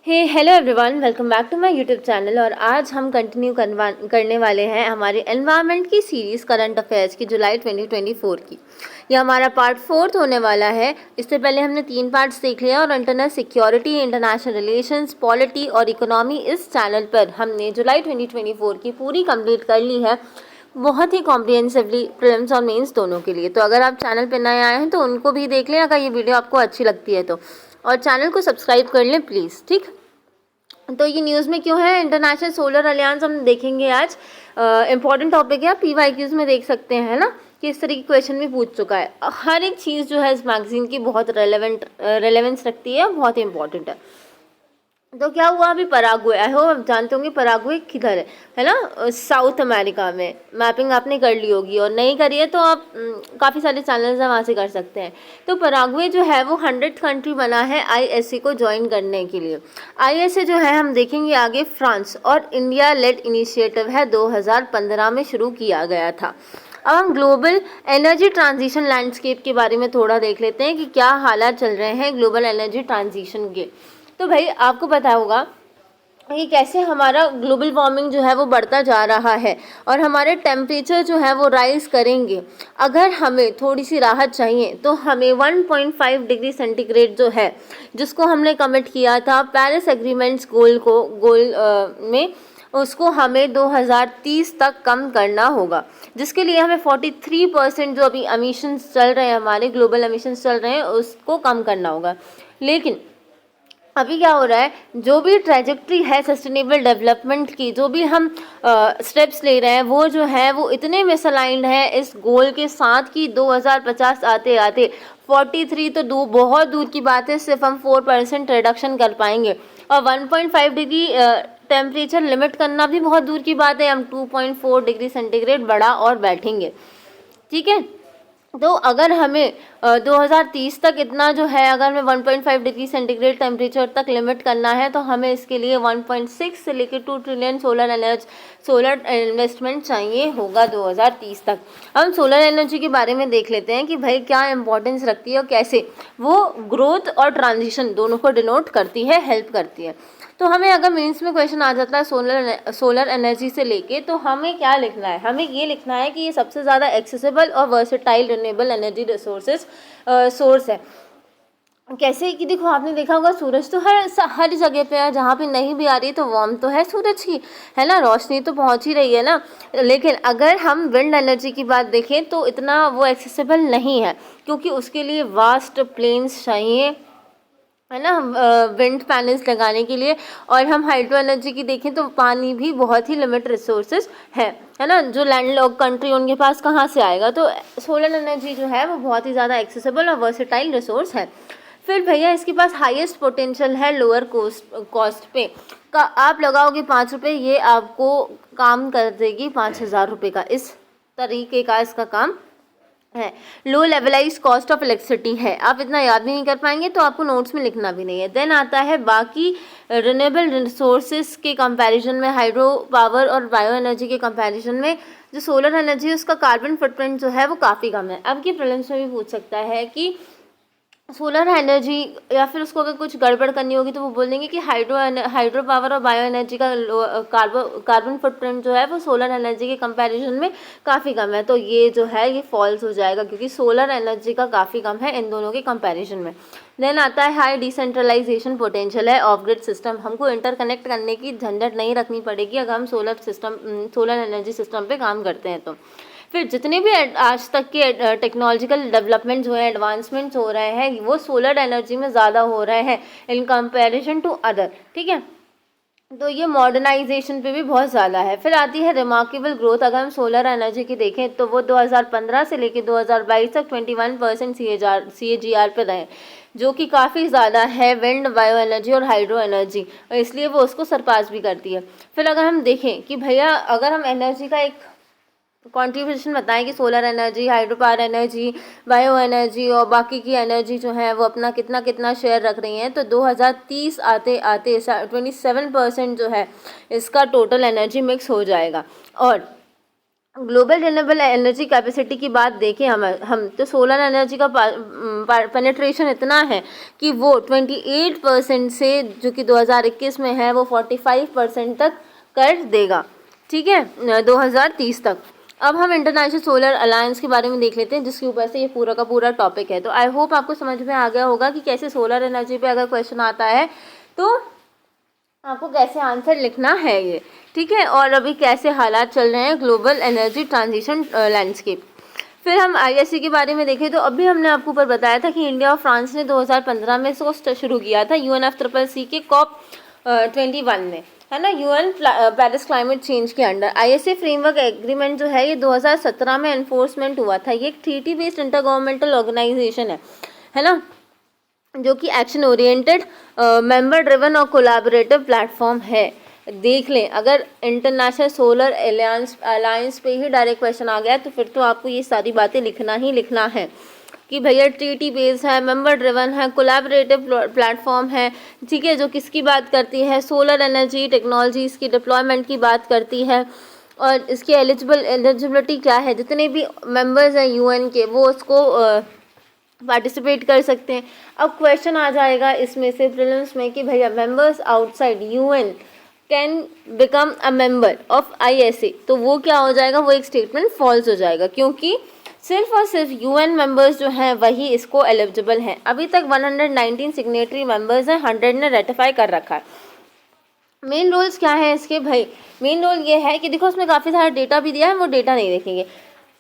Hello everyone, welcome back to my YouTube channel. और आज हम कंटिन्यू करने वाले हैं हमारे एनवायरनमेंट की सीरीज़ करंट अफेयर्स की जुलाई 2024 की। यह हमारा पार्ट 4 होने वाला है। इससे पहले हमने 3 पार्ट्स देख लिया और internal security, international relations, polity और इकोनॉमी इस चैनल पर हमने जुलाई 2024 की पूरी कंप्लीट कर ली है, बहुत ही कॉम्प्रिहेंसिवली, प्रीलिम्स और मेंस दोनों के लिए। तो अगर आप चैनल पर नए आए हैं तो उनको भी देख लें अगर ये वीडियो आपको अच्छी लगती है तो, और चैनल को सब्सक्राइब कर लें प्लीज़। ठीक, तो ये न्यूज़ में क्यों है? इंटरनेशनल सोलर अलियांस हम देखेंगे आज। इंपॉर्टेंट टॉपिक है, आप PYQs में देख सकते हैं ना कि इस तरह की क्वेश्चन भी पूछ चुका है। हर एक चीज़ जो है इस मैगजीन की बहुत रेलेवेंस रखती है, बहुत ही इंपॉर्टेंट है। तो क्या हुआ अभी पराग्वे, आई होप आप जानते होंगे पराग्वे किधर है ना, साउथ अमेरिका में। मैपिंग आपने कर ली होगी, और नहीं करी है तो आप काफ़ी सारे चैनल्स हैं वहाँ से कर सकते हैं। तो पराग्वे जो है वो 100th कंट्री बना है ISA को ज्वाइन करने के लिए। ISA जो है हम देखेंगे आगे, फ्रांस और इंडिया लेड इनिशिएटिव है, 2015 में शुरू किया गया था। अब हम ग्लोबल एनर्जी ट्रांजिशन लैंडस्केप के बारे में थोड़ा देख लेते हैं कि क्या हालात चल रहे हैं ग्लोबल एनर्जी ट्रांजिशन के। तो भाई आपको पता होगा कि कैसे हमारा ग्लोबल वार्मिंग जो है वो बढ़ता जा रहा है और हमारे टेम्परेचर जो है वो राइज करेंगे। अगर हमें थोड़ी सी राहत चाहिए तो हमें 1.5 डिग्री सेंटीग्रेड जो है, जिसको हमने कमिट किया था पेरिस एग्रीमेंट्स गोल में, उसको हमें 2030 तक कम करना होगा, जिसके लिए हमें 43% जो अभी एमिशंस चल रहे हैं, हमारे ग्लोबल एमिशंस चल रहे हैं, उसको कम करना होगा। लेकिन अभी क्या हो रहा है, जो भी ट्रैजेक्टरी है सस्टेनेबल डेवलपमेंट की, जो भी हम स्टेप्स ले रहे हैं, वो जो है वो इतने मिसअलाइंड है इस गोल के साथ कि 2050 आते आते 43 तो बहुत दूर की बात है, सिर्फ हम 4% रिडक्शन कर पाएंगे। और 1.5 डिग्री टेम्परेचर लिमिट करना भी बहुत दूर की बात है, हम 2.4 डिग्री सेंटीग्रेड बढ़ा और बैठेंगे। ठीक है, तो अगर हमें 2030 तक इतना जो है, अगर हमें 1.5 डिग्री सेंटीग्रेड टेम्परेचर तक लिमिट करना है, तो हमें इसके लिए 1.6 से लेकर 2 ट्रिलियन सोलर इन्वेस्टमेंट चाहिए होगा 2030 तक। हम सोलर एनर्जी के बारे में देख लेते हैं कि भाई क्या इंपॉर्टेंस रखती है और कैसे वो ग्रोथ और ट्रांजिशन दोनों को डिनोट करती है, हेल्प करती है। तो हमें अगर मेंस में क्वेश्चन आ जाता है सोलर एनर्जी से लेके, तो हमें क्या लिखना है? हमें ये लिखना है कि ये सबसे ज़्यादा एक्सेसिबल और versatile renewable energy resources source है। कैसे कि देखो, आपने देखा होगा सूरज तो हर जगह पे है, जहाँ पे नहीं भी आ रही तो वार्म तो है सूरज की, है ना, रोशनी तो पहुँच ही रही है ना। लेकिन अगर हम विंड एनर्जी की बात देखें तो इतना वो एक्सेसिबल नहीं है, क्योंकि उसके लिए वास्ट प्लेन्स चाहिए, है ना, विंड पैनल्स लगाने के लिए। और हम हाइड्रो एनर्जी की देखें तो पानी भी बहुत ही लिमिट रिसोर्सेज है ना, जो लैंडलॉक कंट्री उनके पास कहाँ से आएगा। तो सोलर एनर्जी जो है वो बहुत ही ज़्यादा एक्सेसिबल और वर्सेटाइल रिसोर्स है। फिर भैया इसके पास हाईएस्ट पोटेंशियल है लोअर कॉस्ट पे का। आप लगाओगे 5 रुपये, ये आपको काम कर देगी 5,000 रुपये का, इस तरीके का इसका काम है। लो लेवलाइज कॉस्ट ऑफ इलेक्ट्रिसिटी है, आप इतना याद भी नहीं कर पाएंगे, तो आपको नोट्स में लिखना भी नहीं है। देन आता है बाकी रिन्यूएबल रिसोर्सेज के कंपैरिजन में, हाइड्रो पावर और बायो एनर्जी के कंपैरिजन में जो सोलर एनर्जी है उसका कार्बन फुटप्रिंट जो है वो काफ़ी कम है। अब की प्रीलिम्स में भी पूछ सकता है कि सोलर एनर्जी, या फिर उसको अगर कुछ गड़बड़ करनी होगी तो वो बोल देंगे कि हाइड्रो पावर और बायो एनर्जी का कार्बन फुटप्रिंट जो है वो सोलर एनर्जी के कंपैरिजन में काफ़ी कम है। तो ये जो है ये फॉल्स हो जाएगा, क्योंकि सोलर एनर्जी का काफ़ी कम है इन दोनों के कंपैरिजन में। देन आता है हाई डिसेंट्रलाइजेशन पोटेंशियल है ऑफ ग्रिड सिस्टम, हमको इंटरकनेक्ट करने की झंझट नहीं रखनी पड़ेगी अगर हम सोलर एनर्जी सिस्टम पे काम करते हैं तो। फिर जितने भी आज तक के टेक्नोलॉजिकल डेवलपमेंट जो है, एडवांसमेंट्स हो रहे हैं, वो सोलर एनर्जी में ज़्यादा हो रहे हैं इन कंपैरिजन टू अदर। ठीक है, तो ये मॉडर्नाइजेशन पे भी बहुत ज़्यादा है। फिर आती है रिमार्केबल ग्रोथ, अगर हम सोलर एनर्जी की देखें तो वो 2015 से लेकर 2022 तक 21% CAGR पे रहे, जो कि काफ़ी ज़्यादा है विंड, बायो एनर्जी और हाइड्रो एनर्जी, और इसलिए वो उसको सरपास भी करती है। फिर अगर हम देखें कि भैया अगर हम एनर्जी का एक कंट्रीब्यूशन बताएं कि solar energy, hydro power energy, bio energy और बाकी की एनर्जी जो है वो अपना कितना कितना शेयर रख रही हैं, तो 2030 आते आते 27% जो है इसका टोटल एनर्जी मिक्स हो जाएगा। और ग्लोबल रिन्यूएबल एनर्जी कैपेसिटी की बात देखें हम तो सोलर एनर्जी का पेनिट्रेशन इतना है कि वो 28% से जो कि 2021 में है वो 45% तक कर देगा, ठीक है, 2030 तक। अब हम इंटरनेशनल सोलर अलायंस के बारे में देख लेते हैं, जिसके ऊपर से ये पूरा का पूरा टॉपिक है। तो आई होप आपको समझ में आ गया होगा कि कैसे सोलर एनर्जी पे अगर क्वेश्चन आता है तो आपको कैसे आंसर लिखना है ये, ठीक है, और अभी कैसे हालात चल रहे हैं ग्लोबल एनर्जी ट्रांजिशन लैंडस्केप। फिर हम ISC के बारे में देखें तो अभी हमने आपको ऊपर बताया था कि इंडिया और फ्रांस ने 2015 में इसको शुरू किया था UNFCCC के COP21 में, है ना, UN पेरिस क्लाइमेट चेंज के अंडर। ISA फ्रेमवर्क एग्रीमेंट जो है ये 2017 में एनफोर्समेंट हुआ था। ये एक treaty based inter governmental organisation है ना, जो कि एक्शन ओरिएंटेड मेंबर ड्रिवन और कोलैबोरेटिव प्लेटफॉर्म है। देख लें, अगर इंटरनेशनल सोलर अलायंस पे ही डायरेक्ट क्वेश्चन आ गया तो फिर तो आपको ये सारी बातें लिखना ही लिखना है कि भैया ट्रीटी बेस है, मेंबर ड्रिवन है, कोलैबोरेटिव प्लेटफॉर्म है, ठीक है, जो किसकी बात करती है, सोलर एनर्जी टेक्नोलॉजीज़ की डिप्लॉयमेंट की बात करती है, और इसकी एलिजिबिलिटी क्या है, जितने भी मेंबर्स हैं UN के वो उसको पार्टिसिपेट कर सकते हैं। अब क्वेश्चन आ जाएगा इसमें से प्रीलिम्स में कि भैया members outside UN can become a member of ISA, तो वो क्या हो जाएगा, वो एक स्टेटमेंट फॉल्स हो जाएगा, क्योंकि सिर्फ और सिर्फ UN मेंबर्स जो हैं वही इसको एलिजिबल हैं। अभी तक 119 सिग्नेटरी मेंबर्स हैं, 100 ने रेटिफाई कर रखा है। मेन रोल्स क्या है इसके भाई, मेन रोल ये है कि देखो उसमें काफ़ी सारा डेटा भी दिया है, वो डेटा नहीं देखेंगे,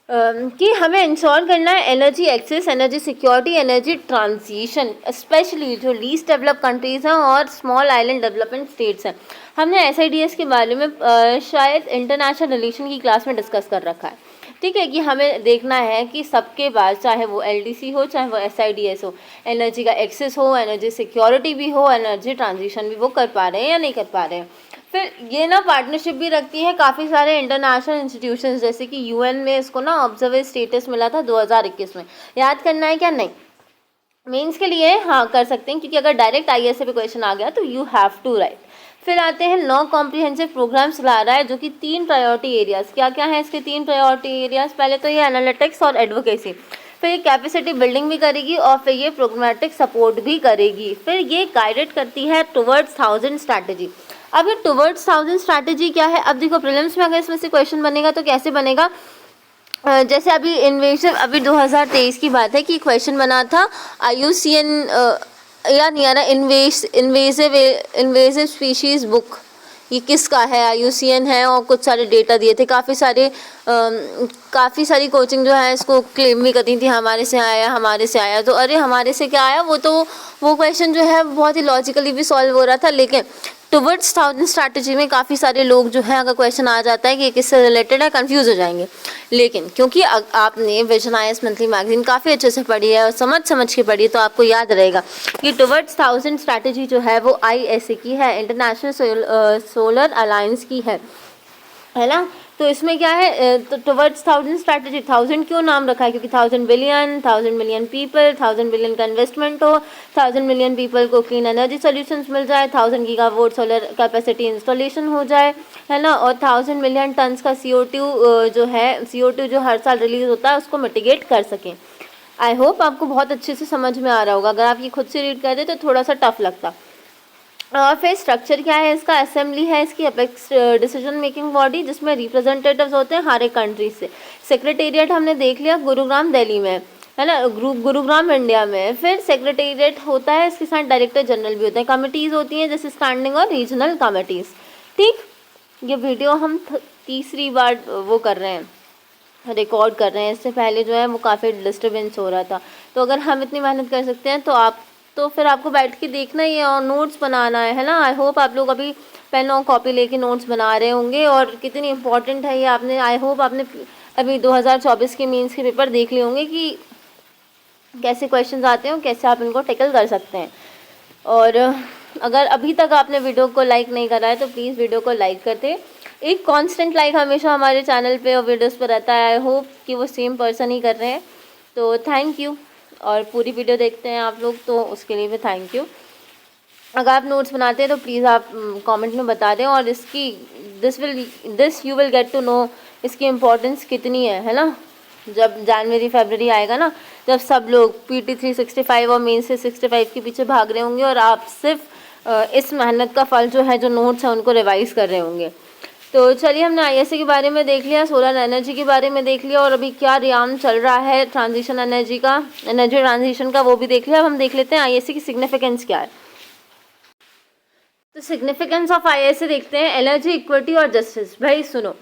कि हमें इंश्योर करना है energy access, energy security, energy transition, specially जो लीस्ट डेवलप कंट्रीज़ हैं और स्मॉल आइलैंड डेवलपमेंट स्टेट्स हैं। हमने SIDS के बारे में शायद इंटरनेशनल रिलेशन की क्लास में डिस्कस कर रखा है, ठीक है, कि हमें देखना है कि सबके पास, चाहे वो LDC हो चाहे वो SIDS हो, एनर्जी का एक्सेस हो, एनर्जी सिक्योरिटी भी हो, एनर्जी ट्रांजिशन भी वो कर पा रहे हैं या नहीं कर पा रहे हैं। फिर ये ना पार्टनरशिप भी रखती है काफ़ी सारे इंटरनेशनल इंस्टीट्यूशंस, जैसे कि UN में इसको ना ऑब्जर्वर स्टेटस मिला था 2021 में। याद करना है क्या, नहीं, मेंस के लिए हाँ कर सकते हैं, क्योंकि अगर डायरेक्ट ISA पे क्वेश्चन आ गया तो यू हैव टू राइट। फिर आते हैं 9 कॉम्प्रिहेंसिव प्रोग्राम्स ला रहा है, जो कि 3 प्रायोरिटी एरियाज़, क्या क्या है इसके 3 प्रायोरिटी एरियाज़, पहले तो ये एनालिटिक्स और एडवोकेसी, फिर ये कैपेसिटी बिल्डिंग भी करेगी और फिर ये प्रोग्रामेटिक सपोर्ट भी करेगी, फिर ये गाइडेड करती है टुवर्ड्स 1000 स्ट्रैटेजी। अब ये टुवर्ड्स 1000 स्ट्रैटेजी क्या है, अब देखो प्रीलिम्स में अगर इसमें से क्वेश्चन बनेगा तो कैसे बनेगा, जैसे अभी इन्वेसिव, अभी 2023 की बात है कि क्वेश्चन बना था IUCN याद नहीं आ रहा, इन्वेसिव स्पीशीज़ बुक, ये किसका है, IUCN है, और कुछ सारे डेटा दिए थे, काफ़ी सारी कोचिंग जो है इसको क्लेम भी करती थी हमारे से आया, तो अरे हमारे से क्या आया, वो क्वेश्चन जो है बहुत ही लॉजिकली भी सॉल्व हो रहा था, लेकिन टुवर्ड्स 1000 स्ट्रैटेजी में काफ़ी सारे लोग जो है अगर क्वेश्चन आ जाता है कि किससे रिलेटेड है, कंफ्यूज हो जाएंगे। लेकिन क्योंकि आपने विजन IAS मंथली मैगजीन काफ़ी अच्छे से पढ़ी है और समझ के पढ़ी है, तो आपको याद रहेगा कि टुवर्ड्स 1000 स्ट्रैटेजी जो है वो ISA की है, इंटरनेशनल सोलर अलायंस की है ना। तो इसमें क्या है, तो टुवर्ड्स 1000 स्ट्रैटेजी, 1000 क्यों नाम रखा है, क्योंकि 1000 मिलियन पीपल, 1000 बिलियन का इन्वेस्टमेंट हो, 1000 मिलियन पीपल को क्लीन एनर्जी सॉल्यूशंस मिल जाए, 1000 गीगावाट सोलर कैपेसिटी इंस्टॉलेशन हो जाए, है ना, और 1000 मिलियन टन्स का CO2 जो हर साल रिलीज होता है उसको मिटिगेट कर सकें। आई होप आपको बहुत अच्छे से समझ में आ रहा होगा। अगर आप ये खुद से रीड कर दे तो थोड़ा सा टफ लगता। और फिर स्ट्रक्चर क्या है इसका, असेंबली है इसकी, अपेक्स डिसीजन मेकिंग बॉडी, जिसमें रिप्रेजेंटेटिव्स होते हैं हर एक कंट्री से। सेक्रेटेरिएट हमने देख लिया गुरुग्राम दिल्ली में, है ना, गुरुग्राम इंडिया में। फिर सेक्रेटेरिएट होता है, इसके साथ डायरेक्टर जनरल भी होते हैं। कमिटीज़ होती हैं जैसे स्टैंडिंग और रीजनल कमिटीज़। ठीक, ये वीडियो हम तीसरी बार वो कर रहे हैं, रिकॉर्ड कर रहे हैं। इससे पहले जो है वो काफ़ी डिस्टर्बेंस हो रहा था। तो अगर हम इतनी मेहनत कर सकते हैं तो फिर आपको बैठ के देखना ही है और नोट्स बनाना है ना। आई होप आप लोग अभी पेन और कॉपी लेके नोट्स बना रहे होंगे, और कितनी इंपॉर्टेंट है ये। आई होप आपने अभी 2024 के मेंस के पेपर देख लिए होंगे कि कैसे क्वेश्चंस आते हैं और कैसे आप इनको टैकल कर सकते हैं। और अगर अभी तक आपने वीडियो को लाइक नहीं करा है तो प्लीज़ वीडियो को लाइक कर दें। एक कांस्टेंट लाइक हमेशा हमारे चैनल पे और वीडियोस पर रहता है। आई होप कि वो सेम पर्सन ही कर रहे हैं, तो थैंक यू। और पूरी वीडियो देखते हैं आप लोग, तो उसके लिए भी थैंक यू। अगर आप नोट्स बनाते हैं तो प्लीज़ आप कमेंट में बता दें। और this you will get to know इसकी इम्पोर्टेंस कितनी है ना। जब जनवरी फरवरी आएगा ना, जब सब लोग PT 365 और मेन से 65 के पीछे भाग रहे होंगे और आप सिर्फ इस मेहनत का फल जो है, जो नोट्स है उनको रिवाइज कर रहे होंगे। तो चलिए, हमने ISA के बारे में देख लिया, सोलर एनर्जी के बारे में देख लिया, और अभी क्या रियाम चल रहा है ट्रांजिशन एनर्जी ट्रांजिशन का, वो भी देख लिया। अब हम देख लेते हैं ISA की सिग्निफिकेंस क्या है। तो सिग्निफिकेंस ऑफ ISA देखते हैं, एनर्जी, इक्विटी और जस्टिस। भाई सुनो,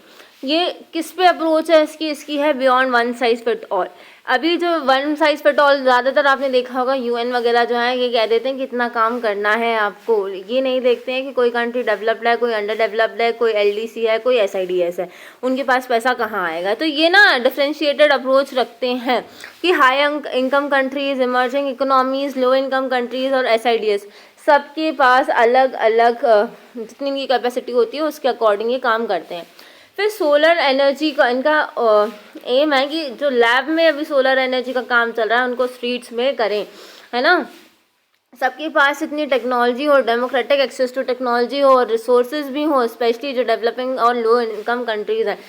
ये किस पे अप्रोच है इसकी है beyond one size fit all. अभी जो वन साइज फिट ऑल ज़्यादातर आपने देखा होगा, UN वगैरह जो है ये कह देते हैं कि इतना काम करना है आपको, ये नहीं देखते हैं कि कोई कंट्री डेवलप्ड है, कोई अंडर डेवलप्ड है, कोई LDC है, कोई SIDS है, उनके पास पैसा कहाँ आएगा। तो ये ना डिफ्रेंशिएटेड अप्रोच रखते हैं कि high income countries, emerging economies, low income countries और SIDS, सबके पास अलग अलग जितनी इनकी कैपेसिटी होती है उसके अकॉर्डिंग ये काम करते हैं। फिर सोलर एनर्जी का इनका एम है कि जो लैब में अभी सोलर एनर्जी का काम चल रहा है उनको स्ट्रीट्स में करें, है ना। सबके पास इतनी टेक्नोलॉजी हो, डेमोक्रेटिक एक्सेस टू टेक्नोलॉजी हो और रिसोर्सेज भी हो, स्पेशली जो डेवलपिंग और लो इनकम कंट्रीज़ हैं,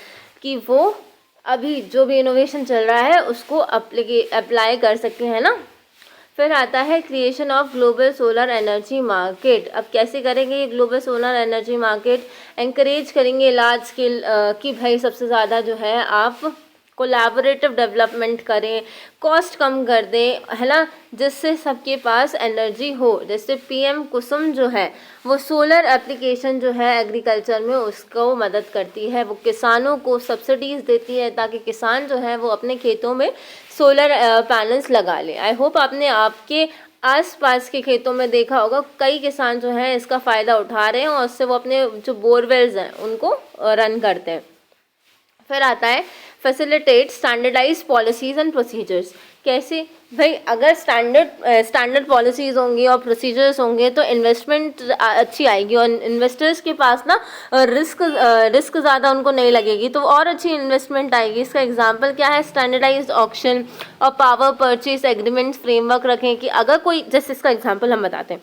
कि वो अभी जो भी इनोवेशन चल रहा है उसको अप्लाई कर सकते हैं ना। फिर आता है creation of global solar energy market. अब कैसे करेंगे ये global solar energy market, encourage करेंगे लार्ज स्केल कि भाई सबसे ज़्यादा जो है आप कोलैबोरेटिव डेवलपमेंट करें, कॉस्ट कम कर दें, है ना, जिससे सबके पास एनर्जी हो। जैसे PM कुसुम जो है वो सोलर एप्लीकेशन जो है एग्रीकल्चर में उसको मदद करती है, वो किसानों को सब्सिडीज़ देती है ताकि किसान जो है वो अपने खेतों में सोलर पैनल्स लगा ले। आई होप आपने आपके आसपास के खेतों में देखा होगा, कई किसान जो हैं इसका फ़ायदा उठा रहे हैं और उससे वो अपने जो बोरवेल्स हैं उनको रन करते हैं। फिर आता है facilitate standardise policies and procedures. कैसे भाई, अगर स्टैंडर्ड पॉलिसीज़ होंगी और प्रोसीजर्स होंगे तो इन्वेस्टमेंट अच्छी आएगी और इन्वेस्टर्स के पास ना रिस्क ज़्यादा उनको नहीं लगेगी, तो और अच्छी इन्वेस्टमेंट आएगी। इसका एग्जांपल क्या है, स्टैंडर्डाइज्ड ऑक्शन और पावर परचेज एग्रीमेंट फ्रेमवर्क रखें कि अगर कोई, जैसे इसका एग्जांपल हम बताते हैं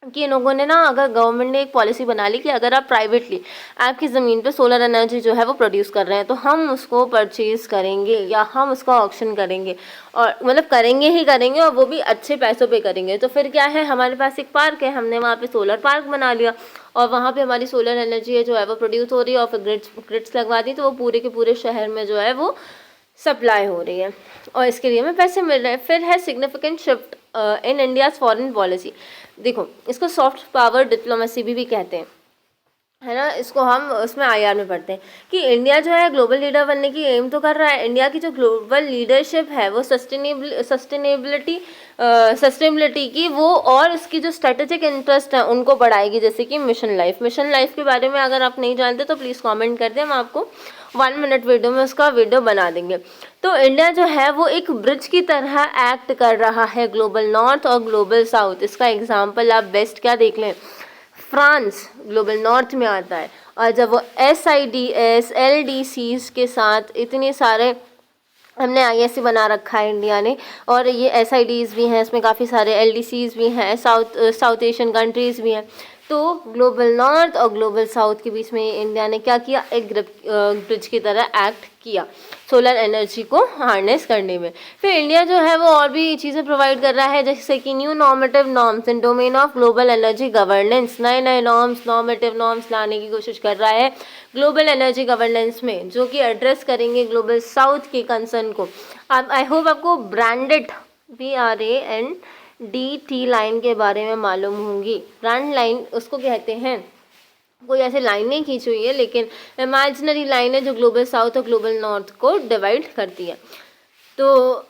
कि इन लोगों ने ना, अगर गवर्नमेंट ने एक पॉलिसी बना ली कि अगर आप प्राइवेटली आपकी ज़मीन पे सोलर एनर्जी जो है वो प्रोड्यूस कर रहे हैं तो हम उसको परचेज़ करेंगे या हम उसका ऑक्शन करेंगे, और मतलब करेंगे ही करेंगे और वो भी अच्छे पैसों पे करेंगे। तो फिर क्या है, हमारे पास एक पार्क है, हमने वहाँ पे सोलर पार्क बना लिया और वहाँ पे हमारी सोलर एनर्जी है जो है वो प्रोड्यूस हो रही है और फिर ग्रिड्स लगवा दी, तो वो पूरे के पूरे शहर में जो है वो सप्लाई हो रही है और इसके लिए हमें पैसे मिल रहे हैं। फिर है significant shift in India's foreign policy. देखो, इसको सॉफ्ट पावर डिप्लोमेसी भी कहते हैं, है ना। इसको हम उसमें IR में पढ़ते हैं कि इंडिया जो है ग्लोबल लीडर बनने की एम तो कर रहा है। इंडिया की जो ग्लोबल लीडरशिप है वो सस्टेनेबिलिटी की वो और उसकी जो स्ट्रेटेजिक इंटरेस्ट है उनको बढ़ाएगी। जैसे कि मिशन लाइफ के बारे में अगर आप नहीं जानते तो प्लीज़ कमेंट कर दें, हम आपको 1 मिनट वीडियो में उसका वीडियो बना देंगे। तो इंडिया जो है वो एक ब्रिज की तरह एक्ट कर रहा है ग्लोबल नॉर्थ और ग्लोबल साउथ। इसका एग्जाम्पल आप बेस्ट क्या देख लें, फ्रांस ग्लोबल नॉर्थ में आता है और जब वो SIDS LDCs के साथ इतने सारे हमने ISA बना रखा है इंडिया ने, और ये SIDs भी हैं, इसमें काफ़ी सारे LDCs भी हैं, साउथ एशियन कंट्रीज़ भी हैं। तो ग्लोबल नॉर्थ और ग्लोबल साउथ के बीच में इंडिया ने क्या किया, एक ब्रिज की तरह एक्ट किया सोलर एनर्जी को हार्नेस करने में। फिर इंडिया जो है वो और भी चीज़ें प्रोवाइड कर रहा है, जैसे कि new normative norms in domain of global energy governance. नए नॉर्मेटिव नॉर्म्स लाने की कोशिश कर रहा है ग्लोबल एनर्जी गवर्नेंस में, जो कि एड्रेस करेंगे ग्लोबल साउथ के कंसर्न को। आई होप आपको ब्रांडेड BRANDT लाइन के बारे में मालूम होंगी। ब्रांड लाइन उसको कहते हैं, कोई ऐसे लाइन नहीं खींची हुई है लेकिन इमेजिनरी लाइन है जो ग्लोबल साउथ और ग्लोबल नॉर्थ को डिवाइड करती है। तो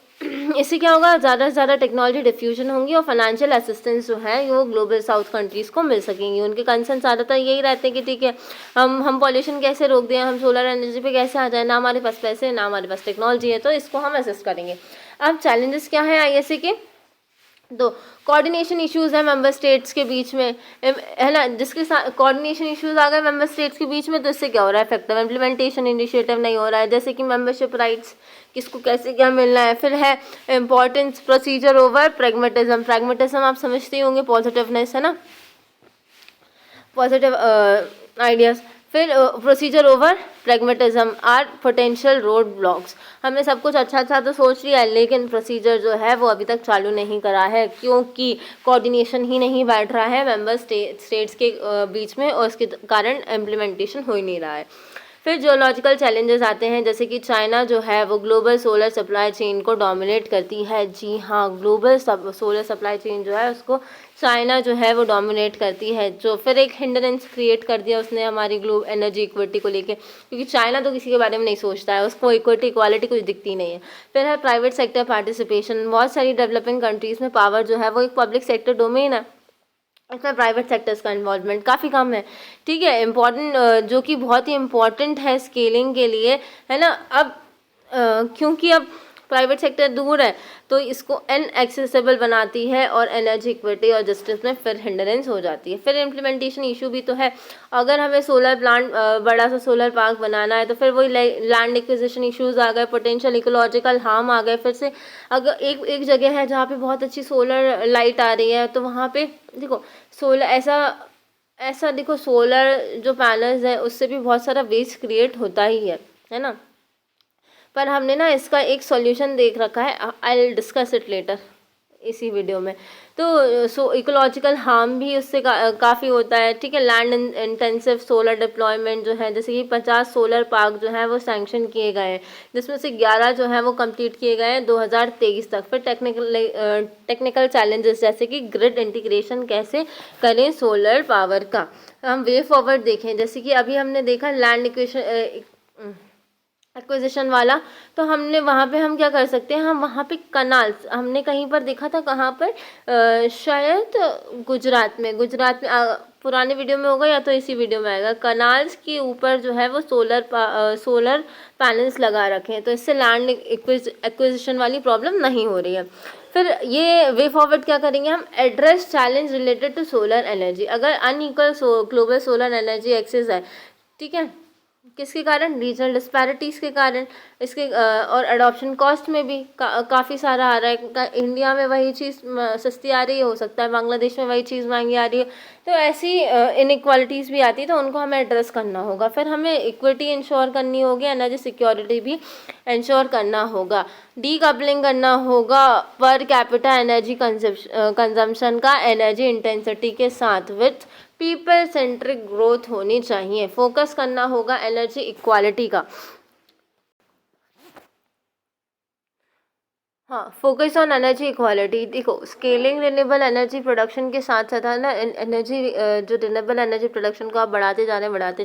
इससे क्या होगा, ज़्यादा से ज़्यादा टेक्नोलॉजी डिफ्यूजन होंगी और फाइनेंशियल असिस्टेंस जो है वो ग्लोबल साउथ कंट्रीज़ को मिल सकेंगी। उनके कंसर्न ज़्यादातर यही रहते हैं कि ठीक है, हम पॉल्यूशन कैसे रोक दें, हम सोलर एनर्जी पे कैसे आ जाए, ना हमारे पास पैसे ना हमारे पास टेक्नोलॉजी है, तो इसको हम असिस्ट करेंगे। अब चैलेंजेस क्या है ISA के, तो कोऑर्डिनेशन इश्यूज़ है मेंबर स्टेट्स के बीच में, है ना। जिसके साथ कोऑर्डिनेशन इश्यूज़ आ गए मेंबर स्टेट्स के बीच में तो इससे क्या हो रहा है, इफेक्टिव इम्प्लीमेंटेशन इनिशिएटिव नहीं हो रहा है, जैसे कि मेंबरशिप राइट्स किसको कैसे क्या मिलना है। फिर है इम्पोर्टेंस प्रोसीजर ओवर प्रैग्मेटिज्म आप समझते ही होंगे, पॉजिटिवनेस, है ना, पॉजिटिव आइडियाज़। फिर procedure over pragmatism are potential road blocks. हमने सब कुछ अच्छा अच्छा तो सोच लिया है, लेकिन प्रोसीजर जो है वो अभी तक चालू नहीं करा है, क्योंकि कोऑर्डिनेशन ही नहीं बैठ रहा है मेंबर स्टेट्स के बीच में, और उसके कारण इम्प्लीमेंटेशन हो ही नहीं रहा है। फिर जियोलॉजिकल चैलेंजेस आते हैं, जैसे कि चाइना जो है वो ग्लोबल सोलर सप्लाई चेन को डोमिनेट करती है। जी हाँ, ग्लोबल सोलर सप्लाई चेन जो है उसको चाइना जो है वो डोमिनेट करती है, जो फिर एक हिंड्रेंस क्रिएट कर दिया उसने हमारी ग्लोब एनर्जी इक्विटी को लेके, क्योंकि चाइना तो किसी के बारे में नहीं सोचता है, उसको इक्विटी इक्वालिटी कुछ दिखती नहीं है। फिर है प्राइवेट सेक्टर पार्टिसिपेशन। बहुत सारी डेवलपिंग कंट्रीज़ में पावर जो है वो एक पब्लिक सेक्टर डोमेन है, इसमें प्राइवेट सेक्टर्स का इन्वॉल्वमेंट काफ़ी कम है। ठीक है, इम्पॉर्टेंट जो कि बहुत ही इम्पॉर्टेंट है स्केलिंग के लिए, है ना। अब क्योंकि अब प्राइवेट सेक्टर दूर है तो इसको इनएक्सेसिबल बनाती है, और एनर्जी इक्विटी और जस्टिस में फिर हिंड्रेंस हो जाती है। फिर इम्प्लीमेंटेशन इशू भी तो है। अगर हमें सोलर प्लांट बड़ा सा सोलर पार्क बनाना है तो फिर वही लैंड एक्विजिशन इश्यूज आ गए, पोटेंशियल इकोलॉजिकल हार्म आ गए। फिर से अगर एक एक जगह है जहाँ पे बहुत अच्छी सोलर लाइट आ रही है, तो वहाँ पे देखो सोलर ऐसा देखो, सोलर जो पैनल्स हैं उससे भी बहुत सारा वेस्ट क्रिएट होता ही है ना। पर हमने ना इसका एक सॉल्यूशन देख रखा है, I will discuss it later इसी वीडियो में। तो इकोलॉजिकल हार्म भी उससे काफ़ी होता है। ठीक है, लैंड इंटेंसिव सोलर डिप्लॉयमेंट जो है, जैसे कि 50 सोलर पार्क जो है वो सैंक्शन किए गए हैं, जिसमें से 11 जो है वो कंप्लीट किए गए हैं 2023 तक। फिर टेक्निकल चैलेंजेस, जैसे कि ग्रिड इंटीग्रेशन कैसे करें सोलर पावर का। हम वे फॉरवर्ड देखें, जैसे कि अभी हमने देखा लैंड एक्विजिशन वाला, तो हमने वहाँ पे हम क्या कर सकते हैं, हम वहाँ पे कनाल्स हमने कहीं पर देखा था, कहाँ पर शायद गुजरात में पुराने वीडियो में होगा या तो इसी वीडियो में आएगा। कनाल्स के ऊपर जो है वो सोलर पैनल्स लगा रखे हैं, तो इससे लैंड एक्विजिशन वाली प्रॉब्लम नहीं हो रही है। फिर ये वे फॉरवर्ड क्या करेंगे हम, address challenge related to solar energy. अगर unequal global solar energy access है, ठीक है, किसके कारण, रीजनल डिस्पैरिटीज़ के कारण, इसके और अडॉप्शन कॉस्ट में भी काफ़ी सारा आ रहा है। इंडिया में वही चीज़ सस्ती आ रही है, हो सकता है बांग्लादेश में वही चीज़ महंगी आ रही है, तो ऐसी इनइक्वालिटीज़ भी आती है, तो उनको हमें एड्रेस करना होगा। फिर हमें इक्विटी इंश्योर करनी होगी, एनर्जी सिक्योरिटी भी इंश्योर करना होगा, डीकपलिंग करना होगा पर कैपिटा एनर्जी कंजम्पशन का एनर्जी इंटेंसिटी के साथ, विथ पीपल सेंट्रिक ग्रोथ होनी चाहिए। फोकस करना होगा एनर्जी इक्वालिटी का। हाँ, फोकस ऑन एनर्जी इक्वालिटी। देखो, स्केलिंग रिन्यूएबल एनर्जी प्रोडक्शन के साथ साथ है ना, एनर्जी जो रिन्यूएबल एनर्जी प्रोडक्शन को आप बढ़ाते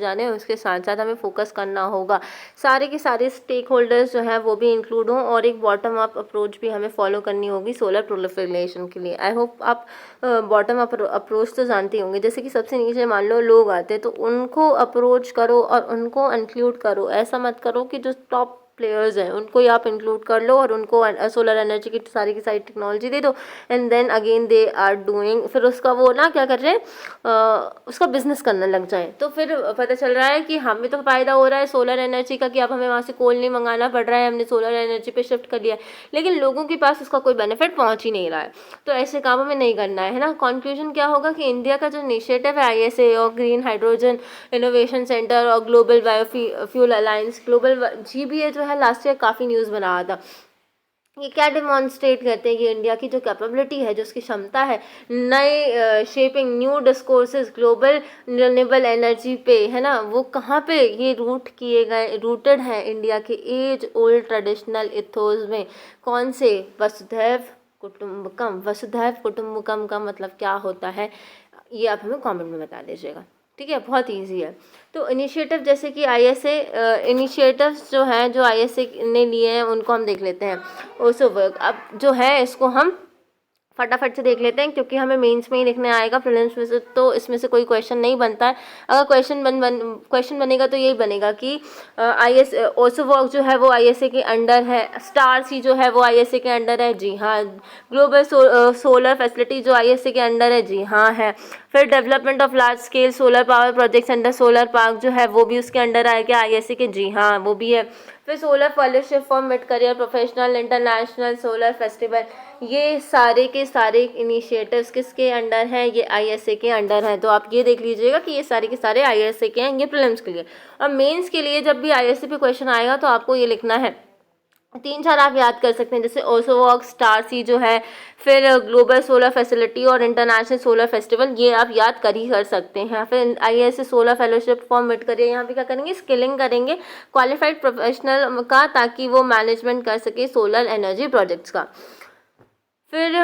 जाने उसके साथ साथ हमें फोकस करना होगा। सारे के सारे स्टेक होल्डर्स जो हैं वो भी इंक्लूड हों, और एक बॉटम अप अप्रोच भी हमें फॉलो करनी होगी सोलर प्रोलिफरेशन के लिए। आई होप आप बॉटम अप अप्रोच तो जानती होंगे, जैसे कि सबसे नीचे मान लो लोग आते हैं तो उनको अप्रोच करो और उनको इंक्लूड करो। ऐसा मत करो कि जो टॉप प्लेयर्स हैं उनको ही आप इंक्लूड कर लो और उनको सोलर एनर्जी की सारी टेक्नोलॉजी दे दो, and then again they are doing, फिर उसका वो ना क्या कर रहे हैं, उसका बिजनेस करने लग जाए। तो फिर पता चल रहा है कि हमें तो फ़ायदा हो रहा है सोलर एनर्जी का, कि अब हमें वहाँ से कोल नहीं मंगाना पड़ रहा है, हमने सोलर एनर्जी पे शिफ्ट कर लिया, लेकिन लोगों के पास उसका कोई बेनिफिट पहुँच ही नहीं रहा है। तो ऐसे कामों में नहीं करना है ना। कंक्लूजन क्या होगा कि इंडिया का जो इनिशिएटिव है ISA और ग्रीन हाइड्रोजन इनोवेशन सेंटर और global biofuel alliance, global GBA जो है लास्ट ईयर काफ़ी न्यूज़ बना रहा था, ये क्या डिमॉन्स्ट्रेट करते हैं कि इंडिया की जो कैपेबिलिटी है, जो उसकी क्षमता है, नए shaping new discourses global renewable energy पे, है ना, वो कहाँ पे ये रूटेड है इंडिया के एज ओल्ड ट्रेडिशनल इथोस में। कौन से, वसुधैव कुटुम्बकम का मतलब क्या होता है, ये आप हमें कमेंट में बता दीजिएगा। ठीक है, बहुत इजी है। तो इनिशिएटिव जैसे कि ISA इनिशिएटिव्स जो हैं, जो ISA ने लिए हैं उनको हम देख लेते हैं। ओसो वर्क अब जो है इसको हम फटाफट से देख लेते हैं, क्योंकि हमें मेंस में ही लिखने आएगा, प्रीलिम्स में से तो इसमें से कोई क्वेश्चन नहीं बनता है। अगर क्वेश्चन बनेगा तो यही बनेगा कि ओसो वर्क जो है वो ISA के अंडर है, स्टार सी जो है वो ISA के अंडर है, जी हाँ। ग्लोबल सोलर फैसिलिटी जो ISA के अंडर है, जी हाँ है। फिर development of large scale solar power projects under solar park जो है वो भी उसके अंडर आएगा ISA के, जी हाँ वो भी है। फिर solar fellowship for mid career professional, international solar festival, ये सारे के सारे इनिशिएटिव्स किसके अंडर हैं, ये ISA के अंडर हैं। तो आप ये देख लीजिएगा कि ये सारे के सारे ISA के हैं, ये प्रीलिम्स के लिए। और मेंस के लिए जब भी ISA पे क्वेश्चन आएगा तो आपको ये लिखना है, 3-4 आप याद कर सकते हैं, जैसे ओसोवॉक, स्टार सी जो है, फिर ग्लोबल सोलर फैसिलिटी और इंटरनेशनल सोलर फेस्टिवल, ये आप याद कर सकते हैं। फिर ISA solar fellowship for mid career, यहाँ पे क्या करेंगे, स्किलिंग करेंगे क्वालिफाइड प्रोफेशनल का, ताकि वो मैनेजमेंट कर सके सोलर एनर्जी प्रोजेक्ट्स का। फिर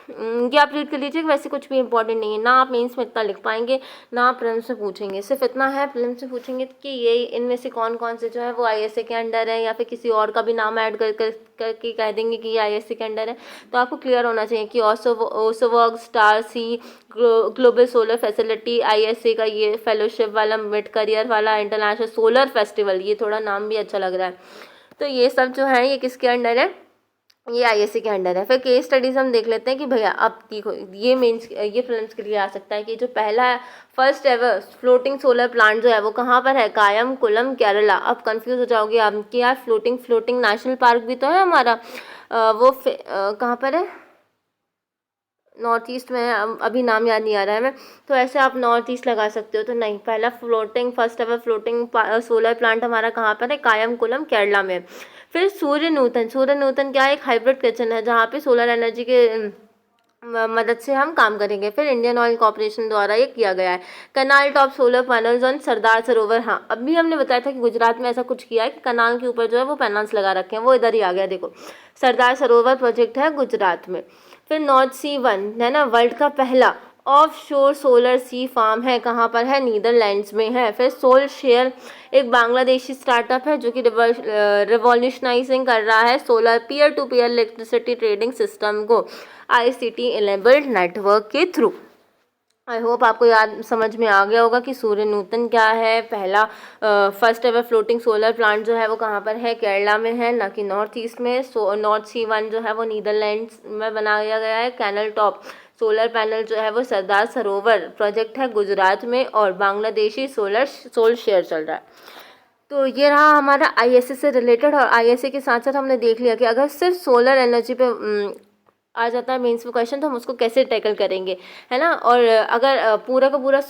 ये आप रीड कर लीजिए। वैसे कुछ भी इंपॉर्टेंट नहीं है, ना आप मेंस में इतना लिख पाएंगे ना आप प्रीलिम्स में पूछेंगे, सिर्फ इतना है प्रीलिम्स में पूछेंगे कि ये इनमें से कौन कौन से जो है वो ISA के अंडर है, या फिर किसी और का भी नाम ऐड करके कह देंगे कि ये ISA के अंडर है। तो आपको क्लियर होना चाहिए कि ओसोवॉक, star c, global solar facility, ISA का ये फेलोशिप वाला, मिड करियर वाला, इंटरनेशनल सोलर फेस्टिवल, ये थोड़ा नाम भी अच्छा लग रहा है। तो ये सब जो है ये किसके अंडर है, ये ISA के अंडर है। फिर केस स्टडीज़ हम देख लेते हैं कि भैया अब ये मेंस, ये प्रीलिम्स के लिए आ सकता है कि जो पहला first ever floating solar plant जो है वो कहाँ पर है, कायमकुलम केरला। अब कंफ्यूज हो जाओगे आप कि यार फ्लोटिंग नेशनल पार्क भी तो है हमारा, वो कहाँ पर है, नॉर्थ ईस्ट में है, अभी नाम याद नहीं आ रहा है मैं। तो ऐसे आप नॉर्थ ईस्ट लगा सकते हो। तो नहीं, पहला first ever floating solar plant हमारा कहाँ पर है, कायमकुलम केरला में। फिर सूर्य नूतन क्या है, एक हाइब्रिड किचन है जहाँ पे सोलर एनर्जी के मदद से हम काम करेंगे। फिर इंडियन ऑयल कॉर्पोरेशन द्वारा ये किया गया है। कनाल top solar panels on Sardar Sarovar, हाँ अभी हमने बताया था कि गुजरात में ऐसा कुछ किया है कि कनाल के ऊपर जो है वो पैनल्स लगा रखे हैं, वो इधर ही आ गया। देखो सरदार सरोवर प्रोजेक्ट है गुजरात में। फिर नॉर्थ सी 1 है ना, वर्ल्ड का पहला ऑफ शोर सोलर सी फार्म है, कहाँ पर है, नीदरलैंड्स में है। फिर सोल शेयर एक बांग्लादेशी स्टार्टअप है जो कि रिवॉल्यूशनाइजिंग कर रहा है solar peer to peer electricity trading system को ICT इनेबल्ड नेटवर्क के थ्रू। आई होप आपको याद समझ में आ गया होगा कि सूर्य नूतन क्या है। पहला first ever floating solar plant जो है वो कहाँ पर है, केरला में है, ना कि नॉर्थ ईस्ट में। नॉर्थ सी 1 जो है वो नीदरलैंड्स में बनाया गया है। कैनल टॉप सोलर पैनल जो है वो सरदार सरोवर प्रोजेक्ट है गुजरात में, और बांग्लादेशी सोल शेयर चल रहा है। तो ये रहा हमारा ISA से रिलेटेड। और ISA के साथ साथ हमने देख लिया कि अगर सिर्फ सोलर एनर्जी पे आ जाता है मेंस में क्वेश्चन तो हम उसको कैसे टैकल करेंगे, है ना। और अगर पूरा का पूरा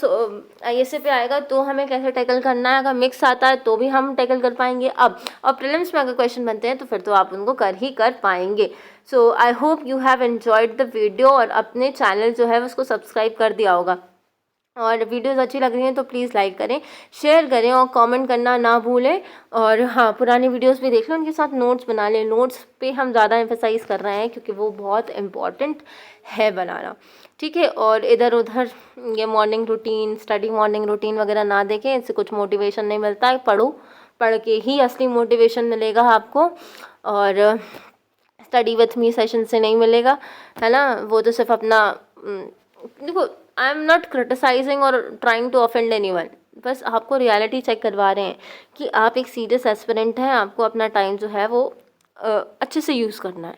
ISA पे आएगा तो हमें कैसे टैकल करना है, अगर मिक्स आता है तो भी हम टैकल कर पाएंगे। अब और प्रीलिम्स में अगर क्वेश्चन बनते हैं तो फिर तो आप उनको कर पाएंगे। So I hope you have enjoyed the video, और अपने चैनल जो है उसको सब्सक्राइब कर दिया होगा। और वीडियोस अच्छी लग रही हैं तो प्लीज़ लाइक करें, शेयर करें और कमेंट करना ना भूलें। और हाँ, पुरानी वीडियोस भी देख लें, उनके साथ नोट्स बना लें। नोट्स पे हम ज़्यादा एम्फेसाइज कर रहे हैं क्योंकि वो बहुत इम्पॉर्टेंट है बनाना, ठीक है। और इधर उधर ये मॉर्निंग रूटीन वगैरह ना देखें, इससे कुछ मोटिवेशन नहीं मिलता है। पढ़ के ही असली मोटिवेशन मिलेगा आपको, और स्टडी विथ मी सेशन से नहीं मिलेगा, है ना। वो तो सिर्फ अपना देखो, आई एम नॉट क्रिटिसाइजिंग और ट्राइंग टू ऑफेंड एनीवन, बस आपको रियलिटी चेक करवा रहे हैं कि आप एक सीरियस एस्पिरेंट हैं, आपको अपना टाइम जो है वो अच्छे से यूज़ करना है,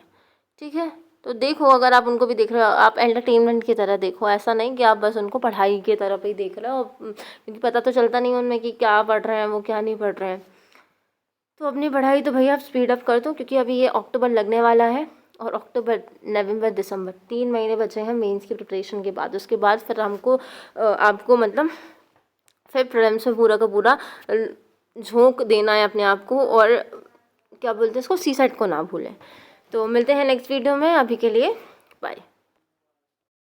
ठीक है। तो देखो, अगर आप उनको भी देख रहे हो, आप एंटरटेनमेंट की तरह देखो, ऐसा नहीं कि आप बस उनको पढ़ाई की तरफ ही देख रहे हो, क्योंकि पता तो चलता नहीं उनमें कि क्या पढ़ रहे हैं वो, क्या नहीं पढ़ रहे हैं। तो अपनी पढ़ाई तो भैया आप स्पीड अप कर दो, क्योंकि अभी ये अक्टूबर लगने वाला है, और अक्टूबर, नवंबर, दिसंबर 3 महीने बचे हैं मेंस की प्रिपरेशन के बाद। उसके बाद फिर हमको आपको मतलब फिर प्रीलिम्स में पूरा का पूरा झोंक देना है अपने आप को, और क्या बोलते हैं इसको, CSET को ना भूलें। तो मिलते हैं नेक्स्ट वीडियो में, अभी के लिए बाय।